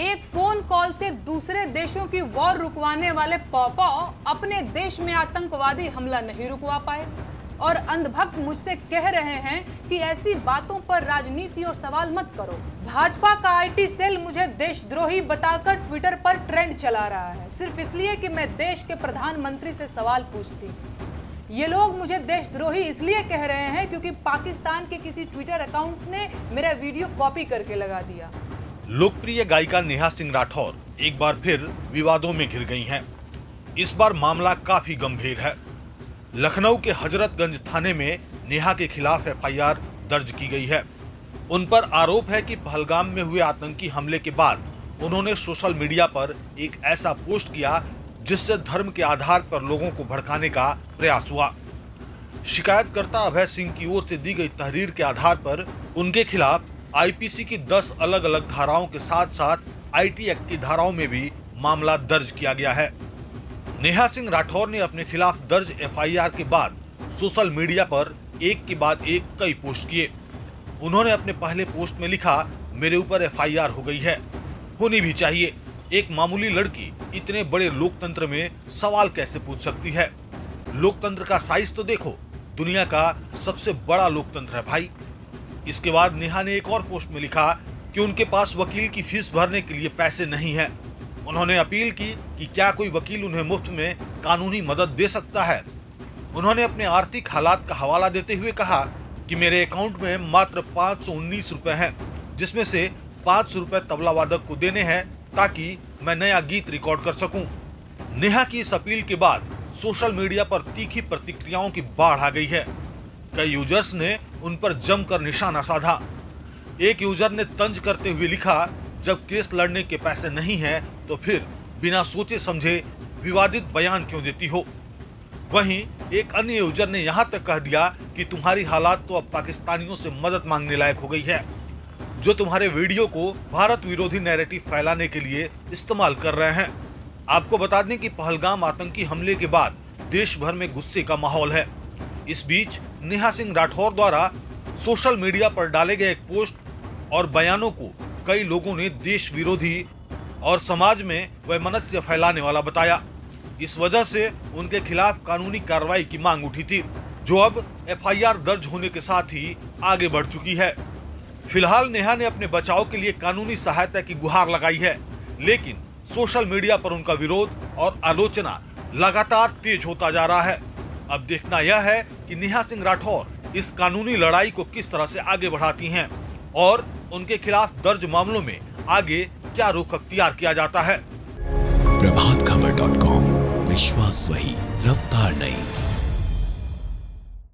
एक phone call से दूसरे देशों की वॉर रुकवाने वाले पॉपो अपने देश में आतंकवादी हमला नहीं रुकवा पाए और अंधभक्त मुझसे कह रहे हैं कि ऐसी बातों पर राजनीति और सवाल मत करो। भाजपा का आईटी सेल मुझे देशद्रोही बताकर ट्विटर पर ट्रेंड चला रहा है सिर्फ इसलिए कि मैं देश के प्रधानमंत्री से सवाल पूछती। ये लोग मुझे देशद्रोही इसलिए कह रहे हैं क्योंकि पाकिस्तान के किसी ट्विटर अकाउंट ने मेरा वीडियो कॉपी करके लगा दिया। लोकप्रिय गायिका नेहा सिंह राठौर एक बार फिर विवादों में घिर गई हैं। इस बार मामला काफी गंभीर है। लखनऊ के हजरतगंज थाने में नेहा के खिलाफ एफआईआर दर्ज की गई है। उन पर आरोप है कि पहलगाम में हुए आतंकी हमले के बाद उन्होंने सोशल मीडिया पर एक ऐसा पोस्ट किया जिससे धर्म के आधार पर लोगों को भड़काने का प्रयास हुआ। शिकायतकर्ता अभय सिंह की ओर से दी गई तहरीर के आधार पर उनके खिलाफ आईपीसी की 10 अलग अलग धाराओं के साथ साथ आईटी एक्ट की धाराओं में भी मामला दर्ज किया गया है। नेहा सिंह राठौर ने अपने खिलाफ दर्ज एफआईआर के बाद सोशल मीडिया पर एक के बाद एक कई पोस्ट किए। उन्होंने अपने पहले पोस्ट में लिखा, मेरे ऊपर एफआईआर हो गई है, होनी भी चाहिए। एक मामूली लड़की इतने बड़े लोकतंत्र में सवाल कैसे पूछ सकती है? लोकतंत्र का साइज तो देखो, दुनिया का सबसे बड़ा लोकतंत्र है भाई। इसके बाद नेहा ने एक और पोस्ट में लिखा कि उनके पास वकील की फीस भरने के लिए पैसे नहीं है। उन्होंने अपील की कि क्या कोई वकील उन्हें मुफ्त में कानूनी मदद दे सकता है। उन्होंने अपने आर्थिक हालात का हवाला देते हुए कहा कि मेरे अकाउंट में मात्र 519 रुपए हैं, जिसमें से 500 रुपए तबला वादक को देने हैं ताकि मैं नया गीत रिकॉर्ड कर सकूं। नेहा की इस अपील के बाद सोशल मीडिया पर तीखी प्रतिक्रियाओं की बाढ़ आ गई है। कई यूजर्स ने उन पर जमकर निशाना साधा। एक यूजर ने तंज करते हुए लिखा, जब केस लड़ने के पैसे नहीं हैं तो फिर बिना सोचे समझे विवादित बयान क्यों देती हो। वहीं एक अन्य यूजर ने यहां तक कह दिया कि तुम्हारी हालात तो अब पाकिस्तानियों से मदद मांगने लायक हो गई है, जो तुम्हारे वीडियो को भारत विरोधी नैरेटिव फैलाने के लिए इस्तेमाल कर रहे हैं। आपको बता दें कि पहलगाम आतंकी हमले के बाद देश भर में गुस्से का माहौल है। इस बीच नेहा सिंह राठौर द्वारा सोशल मीडिया पर डाले गए एक पोस्ट और बयानों को कई लोगों ने देश विरोधी और समाज में वैमनस्य फैलाने वाला बताया। इस वजह से उनके खिलाफ कानूनी कार्रवाई की मांग उठी थी, जो अब एफआईआर दर्ज होने के साथ ही आगे बढ़ चुकी है। फिलहाल नेहा ने अपने बचाव के लिए कानूनी सहायता की गुहार लगाई है, लेकिन सोशल मीडिया पर उनका विरोध और आलोचना लगातार तेज होता जा रहा है। अब देखना यह है कि नेहा सिंह राठौर इस कानूनी लड़ाई को किस तरह से आगे बढ़ाती हैं और उनके खिलाफ दर्ज मामलों में आगे क्या रुख अख्तियार किया जाता है। प्रभातखबर.com